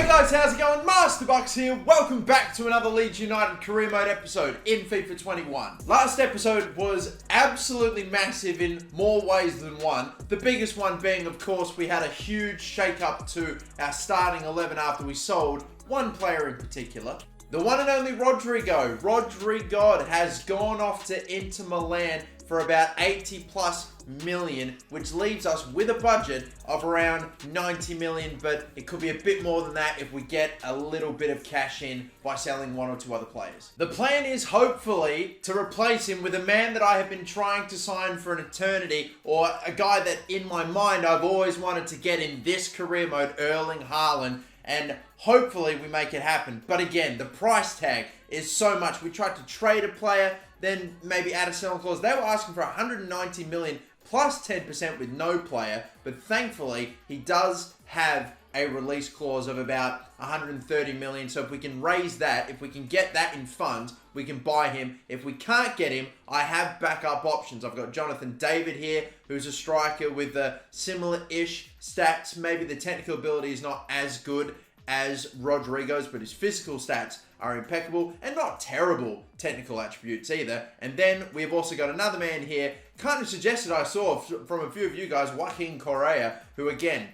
Hey guys, how's it going? MasterBucks here. Welcome back to another Leeds United career mode episode in FIFA 21. Last episode was absolutely massive in more ways than one. The biggest one being, of course, we had a huge shake-up to our starting 11 after we sold one player in particular. The one and only Rodrigo. Rodrigo has gone off to Inter Milan for about 80 plus million, which leaves us with a budget of around 90 million, but it could be a bit more than that if we get a little bit of cash in by selling one or two other players. The plan is hopefully to replace him with a man that I have been trying to sign for an eternity, or a guy that in my mind I've always wanted to get in this career mode, Erling Haaland, and hopefully we make it happen. But again, the price tag is so much. We tried to trade a player, then maybe add a selling clause. They were asking for 190 million plus 10% with no player, but thankfully he does have a release clause of about 130 million. So if we can raise that, if we can get that in funds, we can buy him. If we can't get him, I have backup options. I've got Jonathan David here, who's a striker with similar-ish stats. Maybe the technical ability is not as good as Rodrigo's, but his physical stats are impeccable and not terrible technical attributes either. And then we've also got another man here, kind of suggested I saw from a few of you guys, Joaquin Correa, who again,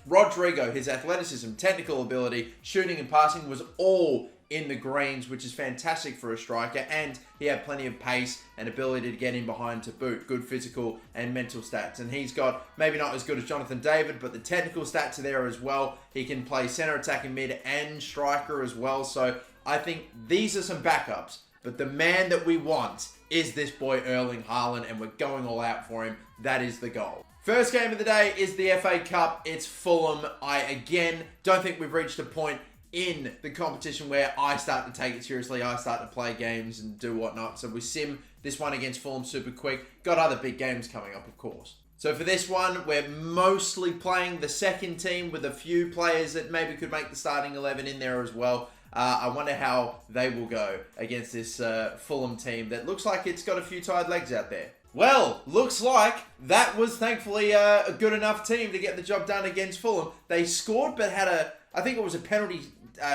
Rodrigo, his athleticism, technical ability, shooting and passing was all in the greens, which is fantastic for a striker, and he had plenty of pace and ability to get in behind to boot. Good physical and mental stats, and he's got maybe not as good as Jonathan David, but the technical stats are there as well. He can play center attacking mid and striker as well, so I think these are some backups, but the man that we want is this boy Erling Haaland, and we're going all out for him. That is the goal. First game of the day is the FA Cup. It's Fulham. I, again, don't think we've reached a point in the competition where I start to take it seriously. I start to play games and do whatnot. So we sim this one against Fulham super quick. Got other big games coming up, of course. So for this one, we're mostly playing the second team with a few players that maybe could make the starting 11 in there as well. I wonder how they will go against this Fulham team that looks like it's got a few tired legs out there. Well, looks like that was thankfully a good enough team to get the job done against Fulham. They scored but had I think it was a penalty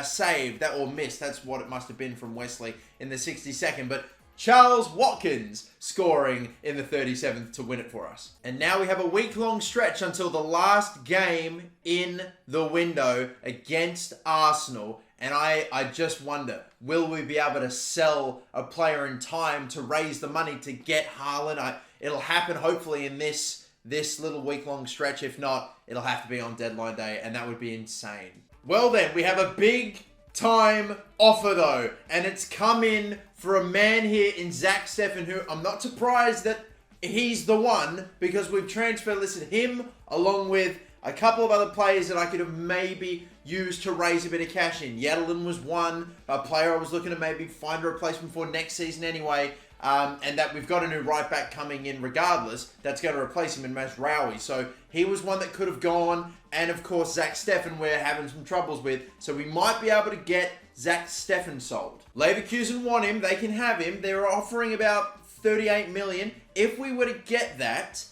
save that or missed. That's what it must have been from Wesley in the 62nd. But Charles Watkins scoring in the 37th to win it for us. And now we have a week-long stretch until the last game in the window against Arsenal. And I just wonder, will we be able to sell a player in time to raise the money to get Haaland? It'll happen hopefully in this little week-long stretch. If not, it'll have to be on deadline day, and that would be insane. Well then, we have a big time offer though, and it's come in for a man here in Zach Steffen, who I'm not surprised that he's the one, because we've transfer listed him along with a couple of other players that I could have maybe used to raise a bit of cash in. Yedlin was one, a player I was looking to maybe find a replacement for next season anyway. And that we've got a new right back coming in regardless that's going to replace him in Mazraoui. So he was one that could have gone. And of course, Zach Steffen we're having some troubles with. So we might be able to get Zach Steffen sold. Leverkusen want him. They can have him. They're offering about 38 million. If we were to get that,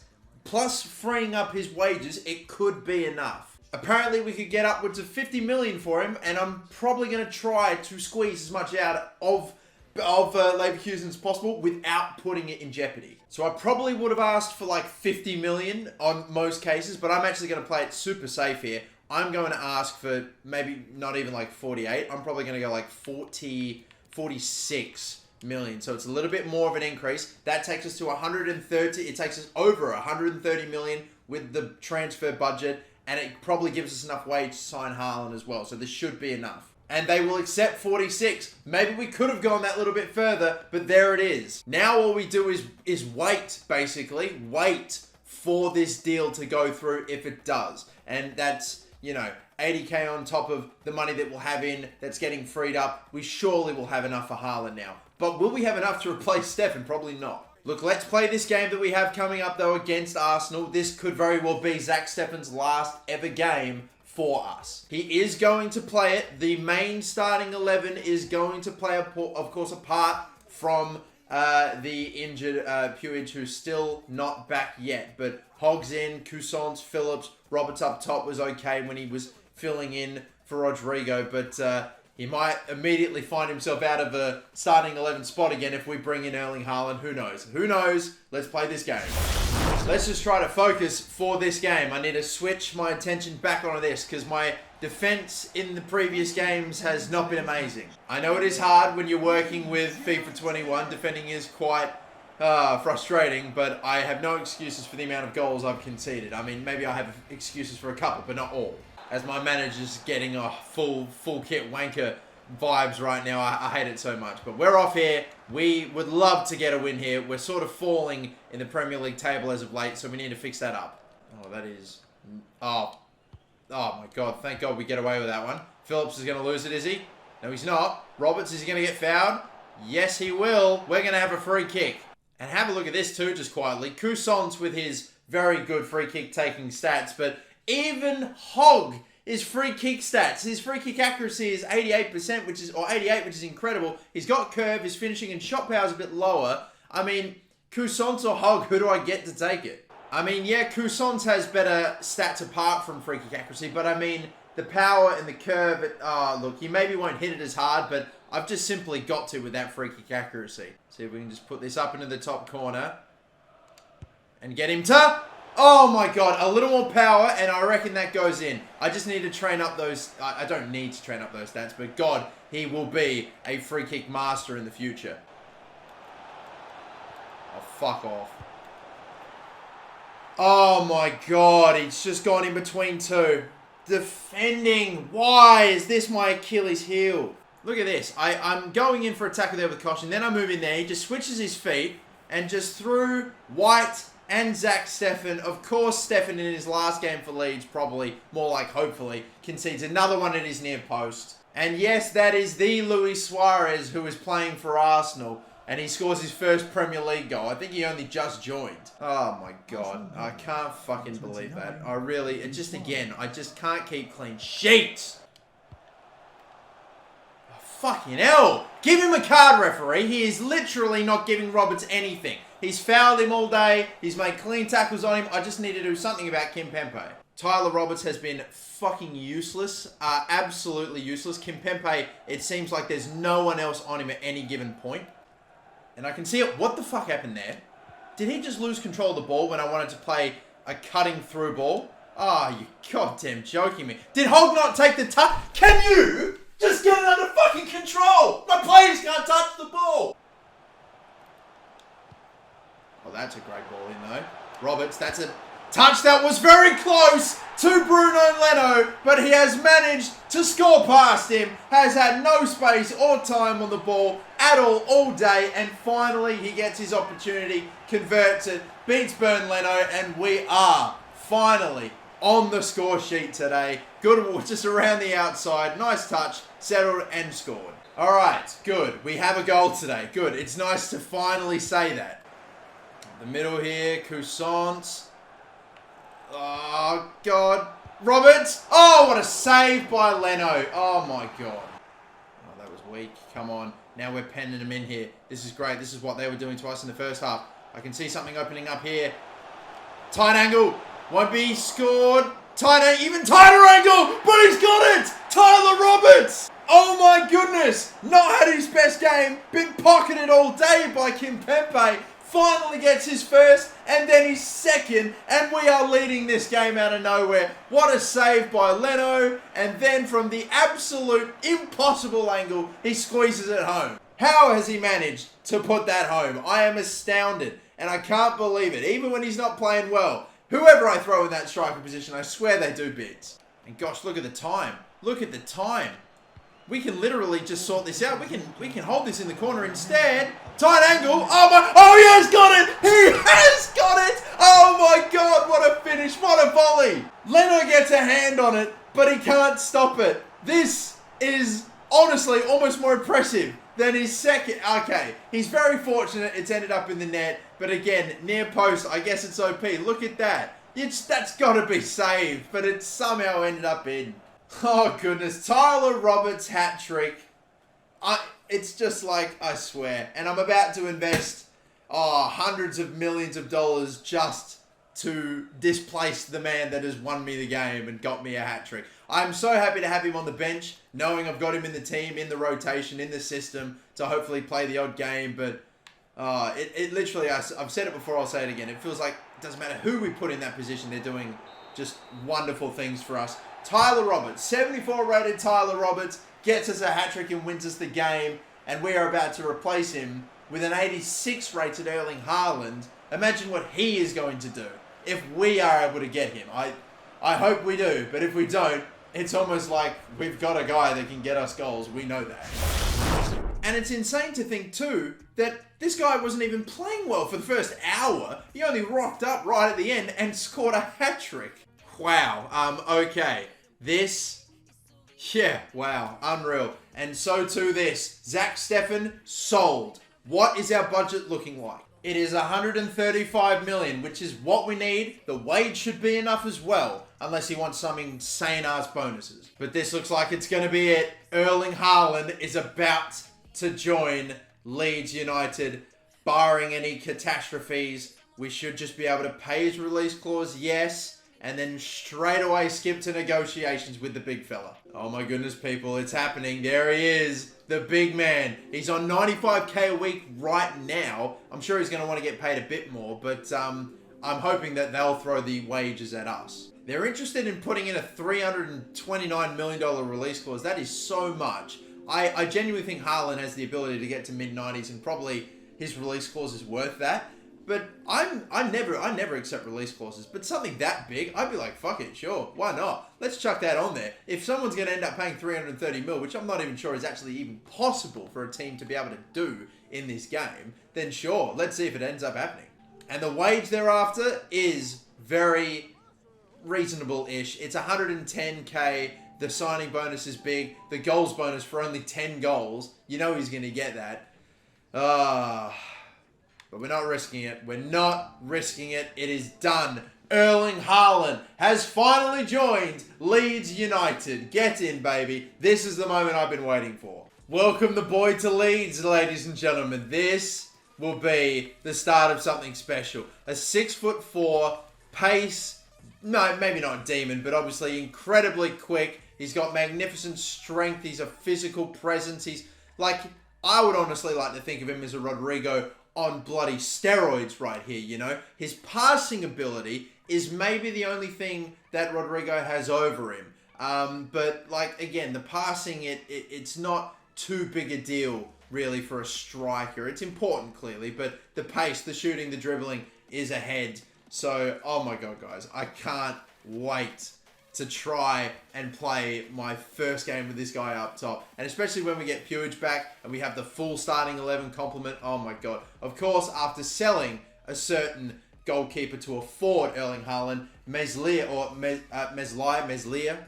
plus freeing up his wages, it could be enough. Apparently, we could get upwards of 50 million for him. And I'm probably going to try to squeeze as much out of Leverkusen as possible without putting it in jeopardy. So I probably would have asked for like 50 million on most cases, but I'm actually going to play it super safe here. I'm going to ask for maybe not even like 48. I'm probably going to go like 46 million. So it's a little bit more of an increase. That takes us to 130. It takes us over 130 million with the transfer budget, and it probably gives us enough wage to sign Haaland as well. So this should be enough. And they will accept 46. Maybe we could have gone that little bit further, but there it is. Now all we do is wait, basically. Wait for this deal to go through if it does. And that's, 80k on top of the money that we'll have in that's getting freed up. We surely will have enough for Haaland now. But will we have enough to replace Steffen? Probably not. Look, let's play this game that we have coming up, though, against Arsenal. This could very well be Zach Steffen's last ever game for us. He is going to play it. The main starting 11 is going to play, of course, apart from the injured Puig, who's still not back yet. But Hogs in, Cousins, Phillips, Roberts up top was okay when he was filling in for Rodrigo, but he might immediately find himself out of a starting 11 spot again if we bring in Erling Haaland. Who knows? Who knows? Let's play this game. Let's just try to focus for this game. I need to switch my attention back onto this because my defense in the previous games has not been amazing. I know it is hard when you're working with FIFA 21. Defending is quite frustrating, but I have no excuses for the amount of goals I've conceded. I mean, maybe I have excuses for a couple, but not all. As my manager's getting a full kit wanker vibes right now, I hate it so much. But we're off here. We would love to get a win here. We're sort of falling in the Premier League table as of late, so we need to fix that up. Oh, that is... Oh my God. Thank God we get away with that one. Phillips is going to lose it, is he? No, he's not. Roberts, is he going to get fouled? Yes, he will. We're going to have a free kick. And have a look at this too, just quietly. Cousins with his very good free kick taking stats, but even Hogg is free kick stats. His free kick accuracy is 88%, or 88, which is incredible. He's got curve, his finishing and shot power is a bit lower. I mean, Cousins or Hogg, who do I get to take it? I mean, yeah, Cousins has better stats apart from free kick accuracy, but I mean, the power and the curve, look, he maybe won't hit it as hard, but I've just simply got to with that free kick accuracy. See if we can just put this up into the top corner and get him to... Oh my God, a little more power, and I reckon that goes in. I just need to train up those... I don't need to train up those stats, but God, he will be a free kick master in the future. Oh, fuck off. Oh my God, he's just gone in between two. Defending. Why is this my Achilles heel? Look at this. I'm going in for a tackle there with caution. Then I move in there. He just switches his feet and just threw White and Zach Steffen. Of course, Steffen in his last game for Leeds, probably, more like hopefully, concedes another one at his near post. And yes, that is the Luis Suarez who is playing for Arsenal. And he scores his first Premier League goal. I think he only just joined. Oh my God. I can't fucking believe that. I just can't keep clean sheets. Fucking hell. Give him a card, referee. He is literally not giving Roberts anything. He's fouled him all day. He's made clean tackles on him. I just need to do something about Kimpembe. Tyler Roberts has been fucking useless. Absolutely useless. Kimpembe, it seems like there's no one else on him at any given point. And I can see it. What the fuck happened there? Did he just lose control of the ball when I wanted to play a cutting through ball? Oh, you goddamn joking me. Did Hogg not take the touch? Can you just get it under fucking control? My players can't touch the ball. Oh, that's a great ball in though. Roberts, that's a touch that was very close to Bruno Leno, but he has managed to score past him, has had no space or time on the ball at all day, and finally he gets his opportunity, converts it, beats Burn Leno, and we are finally on the score sheet today. Good, just around the outside, nice touch, settled and scored. All right, good. We have a goal today. Good. It's nice to finally say that. The middle here, Cousins. Oh, God. Roberts. Oh, what a save by Leno. Oh, my God. Oh, that was weak. Come on. Now we're penning them in here. This is great. This is what they were doing to us in the first half. I can see something opening up here. Tight angle. Won't be scored. Even tighter angle. But he's got it. Tyler Roberts. Oh, my goodness. Not had his best game. Been pocketed all day by Kimpembe. Finally gets his first and then his second, and we are leading this game out of nowhere. What a save by Leno, and then from the absolute impossible angle, he squeezes it home. How has he managed to put that home? I am astounded, and I can't believe it. Even when he's not playing well, whoever I throw in that striker position, I swear they do bits. And gosh, look at the time. Look at the time. We can literally just sort this out. We can hold this in the corner instead. Tight angle. Oh, he has got it. He has got it. Oh my God, what a finish. What a volley. Leno gets a hand on it, but he can't stop it. This is honestly almost more impressive than his second. Okay, he's very fortunate it's ended up in the net, but again, near post, I guess it's OP. Look at that. That's got to be saved, but it somehow ended up in. Oh, goodness. Tyler Roberts' hat trick. It's just like, I swear. And I'm about to invest hundreds of millions of dollars just to displace the man that has won me the game and got me a hat-trick. I'm so happy to have him on the bench, knowing I've got him in the team, in the rotation, in the system, to hopefully play the odd game, but it literally, I've said it before, I'll say it again, it feels like it doesn't matter who we put in that position, they're doing just wonderful things for us. Tyler Roberts, 74 rated Tyler Roberts, gets us a hat-trick and wins us the game, and we are about to replace him with an 86 rated Erling Haaland. Imagine what he is going to do if we are able to get him. I hope we do, but if we don't, it's almost like we've got a guy that can get us goals. We know that. And it's insane to think too that this guy wasn't even playing well for the first hour. He only rocked up right at the end and scored a hat-trick. Wow. Okay. Wow. Unreal. And so too this. Zach Steffen sold. What is our budget looking like? It is 135 million, which is what we need. The wage should be enough as well, unless he wants some insane-ass bonuses. But this looks like it's going to be it. Erling Haaland is about to join Leeds United. Barring any catastrophes, we should just be able to pay his release clause, yes, and then straight away skip to negotiations with the big fella. Oh my goodness, people, it's happening. There he is. The big man. He's on 95k a week right now. I'm sure he's going to want to get paid a bit more, but I'm hoping that they'll throw the wages at us. They're interested in putting in a $329 million release clause. That is so much. I genuinely think Haaland has the ability to get to mid-90s, and probably his release clause is worth that. But I never accept release clauses. But something that big, I'd be like, fuck it, sure, why not? Let's chuck that on there. If someone's going to end up paying 330 mil, which I'm not even sure is actually even possible for a team to be able to do in this game, then sure, let's see if it ends up happening. And the wage thereafter is very reasonable-ish. It's 110k. The signing bonus is big. The goals bonus for only 10 goals. You know he's going to get that. But we're not risking it. We're not risking it. It is done. Erling Haaland has finally joined Leeds United. Get in, baby. This is the moment I've been waiting for. Welcome the boy to Leeds, ladies and gentlemen. This will be the start of something special. A 6'4", pace, no, maybe not demon, but obviously incredibly quick. He's got magnificent strength. He's a physical presence. He's like, I would honestly like to think of him as a Rodrigo on bloody steroids right here, you know? His passing ability is maybe the only thing that Rodrigo has over him. But like, again, the passing, it's not too big a deal really for a striker. It's important, clearly, but the pace, the shooting, the dribbling is ahead. So, oh my God, guys, I can't wait to try and play my first game with this guy up top. And especially when we get Pewage back and we have the full starting 11 complement. Oh my God. Of course, after selling a certain goalkeeper to afford Erling Haaland, Meslier,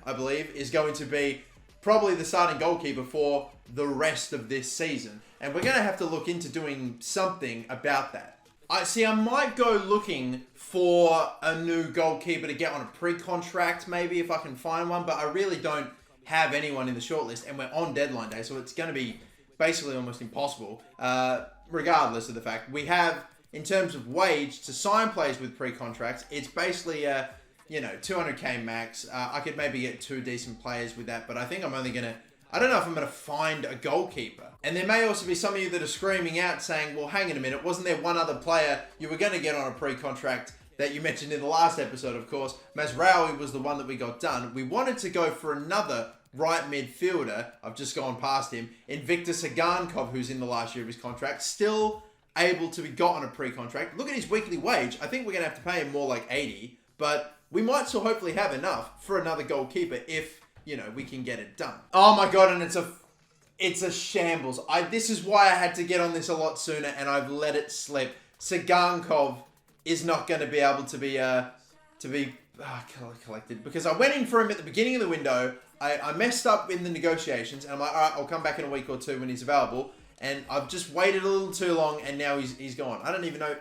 I believe, is going to be probably the starting goalkeeper for the rest of this season. And we're going to have to look into doing something about that. I might go looking for a new goalkeeper to get on a pre-contract, maybe, if I can find one, but I really don't have anyone in the shortlist, and we're on deadline day, so it's going to be basically almost impossible, regardless of the fact. We have, in terms of wage, to sign players with pre-contracts, it's basically a, 200k max. I could maybe get 2 decent players with that, but I think I'm only going to, I don't know if I'm going to find a goalkeeper. And there may also be some of you that are screaming out saying, well, hang on a minute, wasn't there one other player you were going to get on a pre-contract that you mentioned in the last episode, of course? Mazraoui was the one that we got done. We wanted to go for another right midfielder. I've just gone past him. Victor Sagankov, who's in the last year of his contract, still able to be got on a pre-contract. Look at his weekly wage. I think we're going to have to pay him more like 80, but we might still hopefully have enough for another goalkeeper if, we can get it done. Oh my God, and it's a shambles. This is why I had to get on this a lot sooner, and I've let it slip. Sagankov is not going to be able to be collected, because I went in for him at the beginning of the window. I messed up in the negotiations, and I'm like, all right, I'll come back in a week or two when he's available. And I've just waited a little too long, and now he's gone. I don't even know,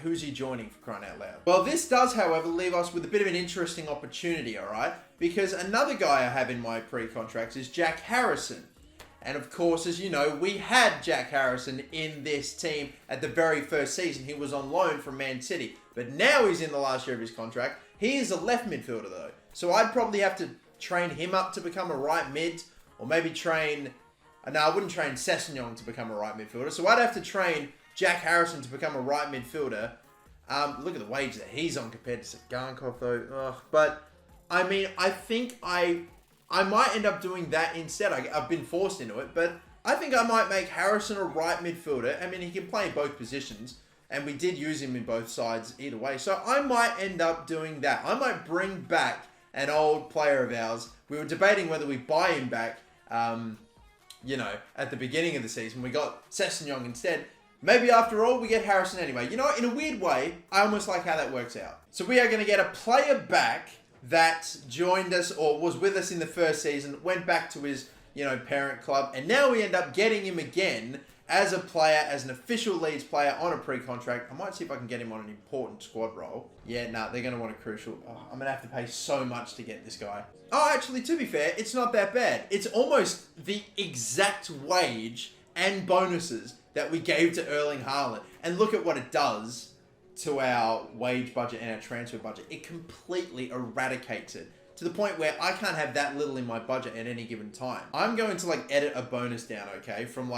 who's he joining, for crying out loud. Well, this does, however, leave us with a bit of an interesting opportunity, all right? Because another guy I have in my pre-contracts is Jack Harrison. And of course, as you know, we had Jack Harrison in this team at the very first season. He was on loan from Man City. But now he's in the last year of his contract. He is a left midfielder though. So I'd probably have to train him up to become a right mid. Or maybe train... No, I wouldn't train Sessegnon to become a right midfielder. So I'd have to train Jack Harrison to become a right midfielder. Look at the wage that he's on compared to Sagankov though. Ugh. But, I mean, I think I might end up doing that instead. I've been forced into it. But I think I might make Harrison a right midfielder. I mean, he can play in both positions. And we did use him in both sides either way. So I might end up doing that. I might bring back an old player of ours. We were debating whether we buy him back, at the beginning of the season. We got Sessegnon instead. Maybe after all, we get Harrison anyway. You know, in a weird way, I almost like how that works out. So we are going to get a player back that joined us or was with us in the first season, went back to his, parent club, and now we end up getting him again as a player, as an official Leeds player on a pre-contract. I might see if I can get him on an important squad role. Yeah, they're going to want a crucial... Oh, I'm going to have to pay so much to get this guy. Oh, actually, to be fair, it's not that bad. It's almost the exact wage and bonuses that we gave to Erling Haaland. And look at what it does to our wage budget and our transfer budget. It completely eradicates it to the point where I can't have that little in my budget at any given time. I'm going to edit a bonus down, okay? From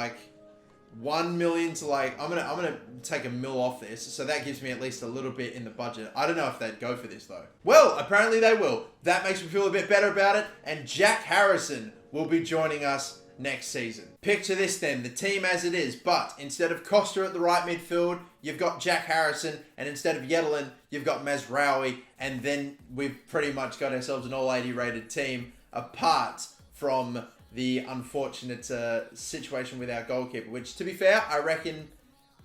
1 million to I'm gonna take $1 million off this, so that gives me at least a little bit in the budget. I don't know if they'd go for this though. Well, apparently they will. That makes me feel a bit better about it, and Jack Harrison will be joining us next season. Picture this then, the team as it is, but instead of Costa at the right midfield, you've got Jack Harrison, and instead of Yedlin, you've got Mazraoui, and then we've pretty much got ourselves an all 80 rated team, apart from the unfortunate situation with our goalkeeper, which, to be fair, I reckon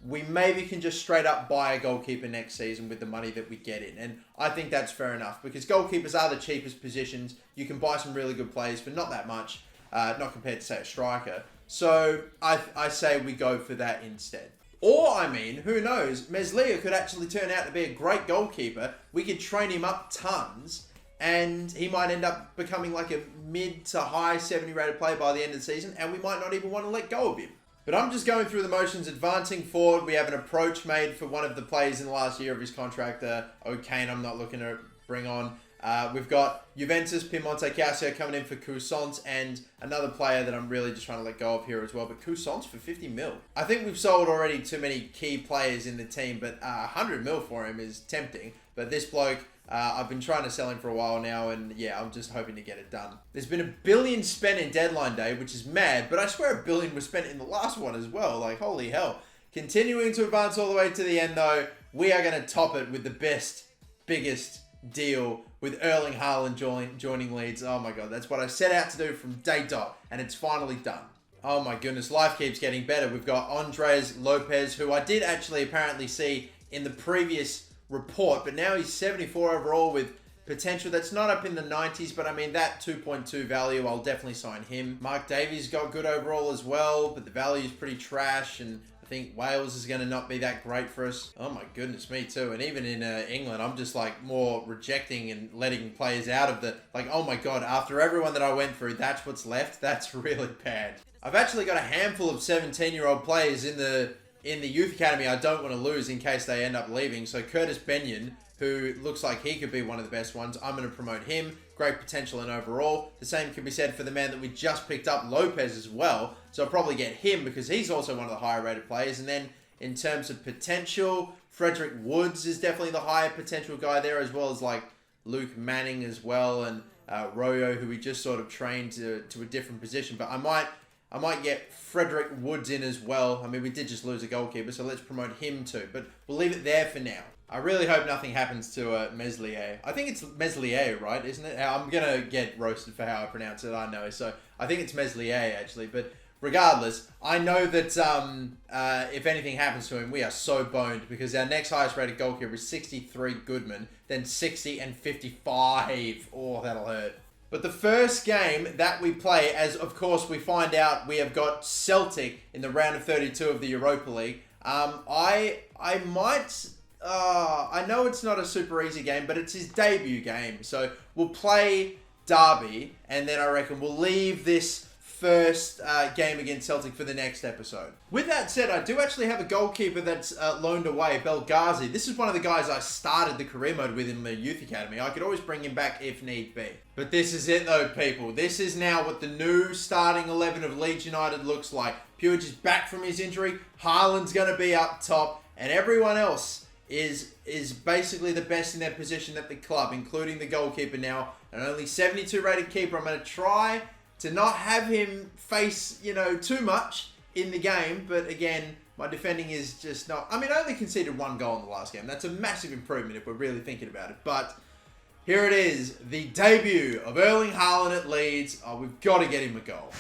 we maybe can just straight up buy a goalkeeper next season with the money that we get in. And I think that's fair enough, because goalkeepers are the cheapest positions. You can buy some really good players for not that much, not compared to, say, a striker. So I say we go for that instead. Or, who knows, Meslier could actually turn out to be a great goalkeeper. We could train him up tons, and he might end up becoming a mid to high 70 rated player by the end of the season, and we might not even want to let go of him. But I'm just going through the motions, advancing forward. We have an approach made for one of the players in the last year of his contract, O'Kane I'm not looking to bring on. We've got Juventus, Piemonte Calcio coming in for Cousins, and another player that I'm really just trying to let go of here as well, but Cousins for 50 mil. I think we've sold already too many key players in the team, but 100 mil for him is tempting. But this bloke... I've been trying to sell him for a while now, and yeah, I'm just hoping to get it done. There's been $1 billion spent in deadline day, which is mad, but I swear $1 billion was spent in the last one as well. Holy hell. Continuing to advance all the way to the end, though, we are going to top it with the biggest deal with Erling Haaland joining Leeds. Oh my god, that's what I set out to do from day dot, and it's finally done. Oh my goodness, life keeps getting better. We've got Andres Lopez, who I did actually apparently see in the previous report, but now he's 74 overall with potential that's not up in the 90s, but that 2.2 value, I'll definitely sign him. Mark Davies got good overall as well, but the value is pretty trash, and I think Wales is going to not be that great for us. Oh my goodness, me too. And even in England, I'm just more rejecting and letting players out of the, oh my god, after everyone that I went through, that's what's left. That's really bad. I've actually got a handful of 17-year-old players in the youth academy I don't want to lose in case they end up leaving. So Curtis Benyon, who looks like he could be one of the best ones, I'm going to promote him. Great potential in overall. The same can be said for the man that we just picked up, Lopez, as well. So I'll probably get him because he's also one of the higher rated players. And then in terms of potential, Frederick Woods is definitely the higher potential guy there, as well as Luke Manning as well, and Royo, who we just sort of trained to a different position. But I might get Frederick Woods in as well. we did just lose a goalkeeper, so let's promote him too. But we'll leave it there for now. I really hope nothing happens to Meslier. I think it's Meslier, right? Isn't it? I'm going to get roasted for how I pronounce it, I know. So I think it's Meslier, actually. But regardless, I know that if anything happens to him, we are so boned, because our next highest rated goalkeeper is 63 Goodman, then 60 and 55. Oh, that'll hurt. But the first game that we play, as of course we find out we have got Celtic in the round of 32 of the Europa League. I know it's not a super easy game, but it's his debut game. So we'll play Derby, and then I reckon we'll leave this first game against Celtic for the next episode. With that said, I do actually have a goalkeeper that's loaned away, Belghazi. This is one of the guys I started the career mode with in the youth academy. I could always bring him back if need be. But this is it though, people. This is now what the new starting 11 of Leeds United looks like. Puig is back from his injury. Haaland's going to be up top. And everyone else is basically the best in their position at the club, including the goalkeeper now. An only 72 rated keeper. I'm going to try to not have him face, too much in the game. But again, my defending is just not... I only conceded 1 goal in the last game. That's a massive improvement if we're really thinking about it. But here it is. The debut of Erling Haaland at Leeds. Oh, we've got to get him a goal.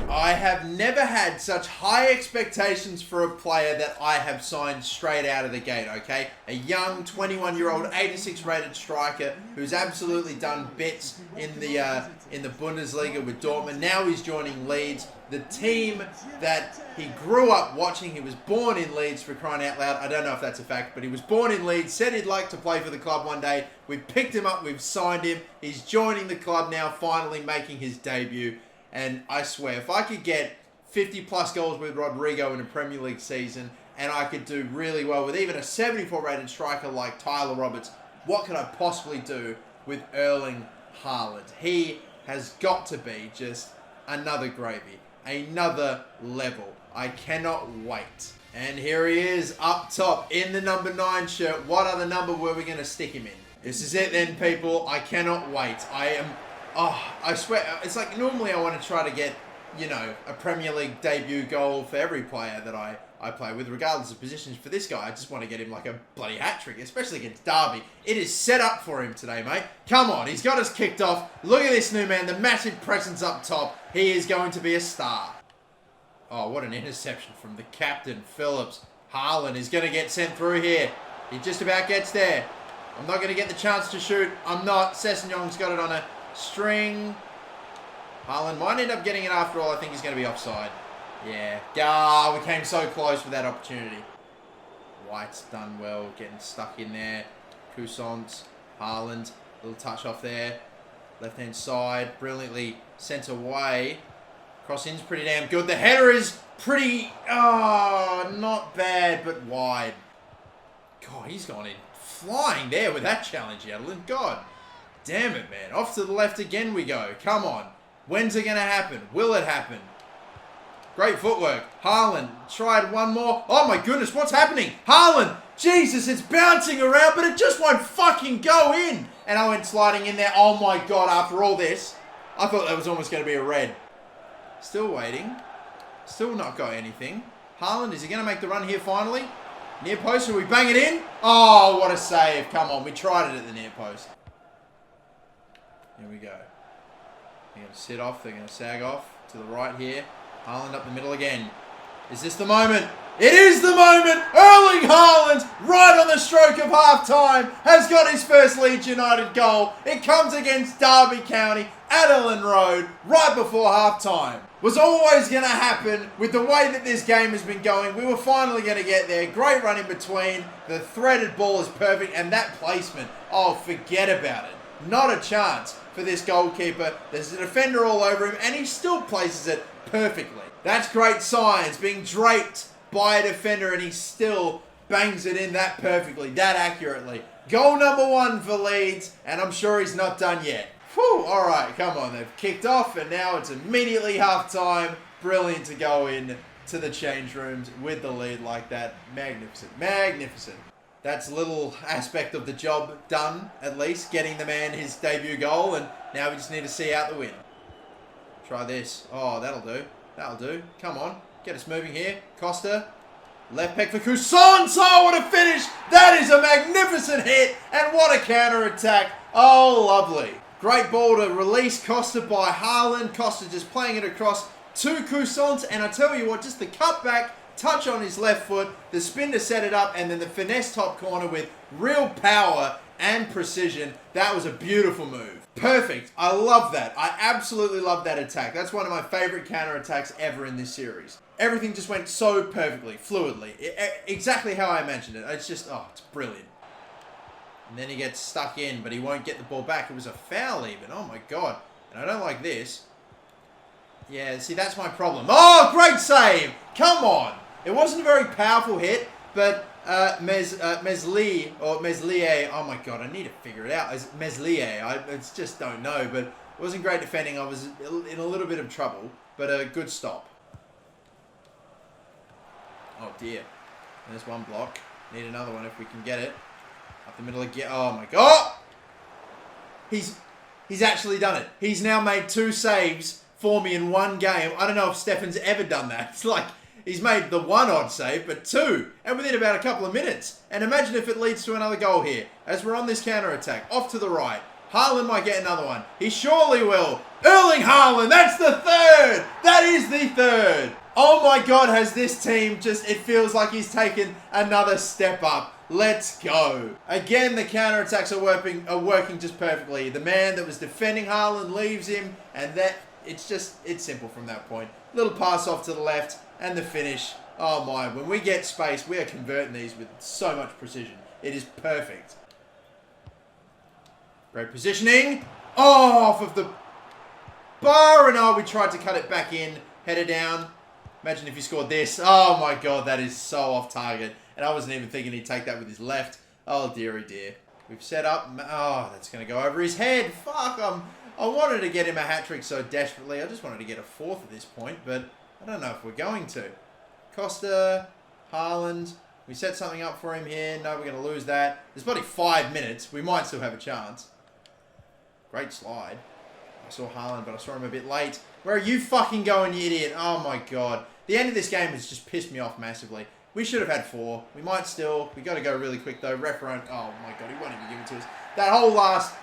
I have never had such high expectations for a player that I have signed straight out of the gate, okay? A young 21-year-old, 86 rated striker who's absolutely done bits in the Bundesliga with Dortmund. Now he's joining Leeds, the team that he grew up watching. He was born in Leeds, for crying out loud. I don't know if that's a fact, but he was born in Leeds, said he'd like to play for the club one day. We've picked him up, we've signed him. He's joining the club now, finally making his debut. And I swear, if I could get 50 plus goals with Rodrigo in a Premier League season, and I could do really well with even a 74 rated striker like Tyler Roberts, what could I possibly do with Erling Haaland? He has got to be just another gravy, another level. I cannot wait. And here he is up top in the number 9 shirt. What other number were we going to stick him in? This is it then, people. I cannot wait. I swear, it's like normally I want to try to get, a Premier League debut goal for every player that I play with, regardless of positions. For this guy, I just want to get him like a bloody hat-trick, especially against Derby. It is set up for him today, mate. Come on, he's got us kicked off. Look at this new man, the massive presence up top. He is going to be a star. Oh, what an interception from the captain, Phillips. Haaland is going to get sent through here. He just about gets there. I'm not going to get the chance to shoot. I'm not. Sessegnong's got it on a string. Haaland might end up getting it after all. I think he's going to be offside. Yeah. We came so close with that opportunity. White's done well, getting stuck in there. Coussant, Haaland, little touch off there. Left-hand side, brilliantly sent away. Cross-in's pretty damn good. The header is pretty, not bad, but wide. God, he's gone in flying there with that challenge, Yedlin. God damn it, man. Off to the left again we go. Come on. When's it going to happen? Will it happen? Great footwork. Haaland tried one more. Oh my goodness, what's happening? Haaland! Jesus, it's bouncing around, but it just won't fucking go in. And I went sliding in there. Oh my God, after all this, I thought that was almost going to be a red. Still waiting. Still not got anything. Haaland, is he going to make the run here finally? Near post, will we bang it in? Oh, what a save. Come on, we tried it at the near post. Here we go. They're going to sit off. They're going to sag off to the right here. Haaland up the middle again. Is this the moment? It is the moment! Erling Haaland, right on the stroke of half-time, has got his first Leeds United goal. It comes against Derby County at Ellen Road, right before half-time. Was always going to happen with the way that this game has been going. We were finally going to get there. Great run in between. The threaded ball is perfect, and that placement, oh, forget about it. Not a chance for this goalkeeper. There's a defender all over him, and he still places it perfectly. That's great science, being draped by a defender, and he still bangs it in that perfectly, that accurately. Goal number 1 for Leeds, and I'm sure he's not done yet. Whew, all right, come on. They've kicked off, and now it's immediately half-time. Brilliant to go in to the change rooms with the lead like that. Magnificent, magnificent. That's a little aspect of the job done, at least, getting the man his debut goal, and now we just need to see out the win. Try this. Oh, that'll do. That'll do. Come on. Get us moving here. Costa. Left peg for Coussant. Oh, what a finish. That is a magnificent hit. And what a counter-attack. Oh, lovely. Great ball to release Costa by Haaland. Costa just playing it across to Coussant. And I tell you what, just the cutback, touch on his left foot, the spin to set it up, and then the finesse top corner with real power and precision. That was a beautiful move. Perfect. I love that. I absolutely love that attack. That's one of my favorite counter-attacks ever in this series. Everything just went so perfectly, fluidly. Exactly how I imagined it. It's just, it's brilliant. And then he gets stuck in, but he won't get the ball back. It was a foul even. Oh my God. And I don't like this. Yeah, see, that's my problem. Oh, great save! Come on! It wasn't a very powerful hit, but Meslier, oh my god, I need to figure it out. It's Meslier, I just don't know, but it wasn't great defending. I was in a little bit of trouble, but a good stop. Oh dear. There's one block. Need another one if we can get it. Up the middle again. Oh my god! He's actually done it. He's now made 2 saves for me in one game. I don't know if Stefan's ever done that. It's like he's made the 1 odd save, but 2. And within about a couple of minutes. And imagine if it leads to another goal here. As we're on this counter-attack. Off to the right. Haaland might get another one. He surely will. Erling Haaland. That's the 3rd. That is the 3rd. Oh my god, has this team just... It feels like he's taken another step up. Let's go. Again, the counter-attacks are working just perfectly. The man that was defending Haaland leaves him. And that... It's simple from that point. Little pass off to the left. And the finish. Oh my, when we get space, we are converting these with so much precision. It is perfect. Great positioning. Oh, off of the bar. And oh, we tried to cut it back in. Header down. Imagine if he scored this. Oh my god, that is so off target. And I wasn't even thinking he'd take that with his left. Oh dearie dear. We've set up. Oh, that's going to go over his head. Fuck, I wanted to get him a hat-trick so desperately. I just wanted to get a 4th at this point, but I don't know if we're going to. Costa, Haaland. We set something up for him here. No, we're going to lose that. There's probably 5 minutes. We might still have a chance. Great slide. I saw Haaland, but I saw him a bit late. Where are you fucking going, you idiot? Oh my god. The end of this game has just pissed me off massively. We should have had 4. We might still. We got to go really quick though. Referent. Oh my god, he won't even give it to us. That whole last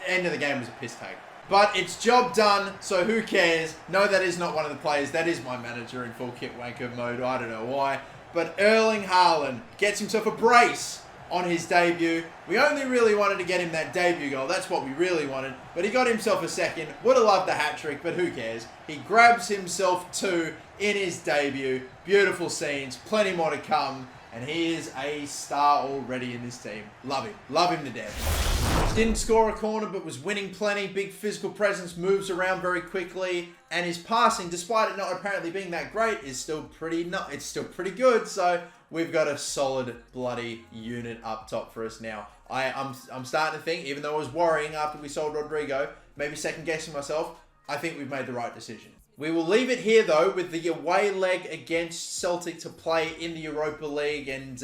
end of the game was a piss take. But it's job done, so who cares? No, that is not one of the players. That is my manager in full kit wanker mode. I don't know why. But Erling Haaland gets himself a brace on his debut. We only really wanted to get him that debut goal. That's what we really wanted. But he got himself a 2nd. Would have loved the hat-trick, but who cares? He grabs himself 2 in his debut. Beautiful scenes. Plenty more to come. And he is a star already in this team. Love him. Love him to death. Didn't score a corner, but was winning plenty. Big physical presence. Moves around very quickly. And his passing, despite it not apparently being that great, is still pretty good. So we've got a solid bloody unit up top for us now. I'm starting to think, even though I was worrying after we sold Rodrigo, maybe second guessing myself, I think we've made the right decision. We will leave it here though with the away leg against Celtic to play in the Europa League, and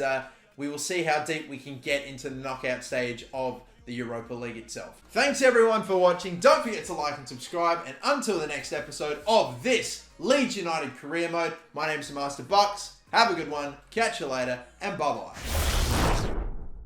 we will see how deep we can get into the knockout stage of the Europa League itself. Thanks everyone for watching. Don't forget to like and subscribe, and until the next episode of this Leeds United career mode, my name is MasterBucks. Have a good one, catch you later, and bye-bye.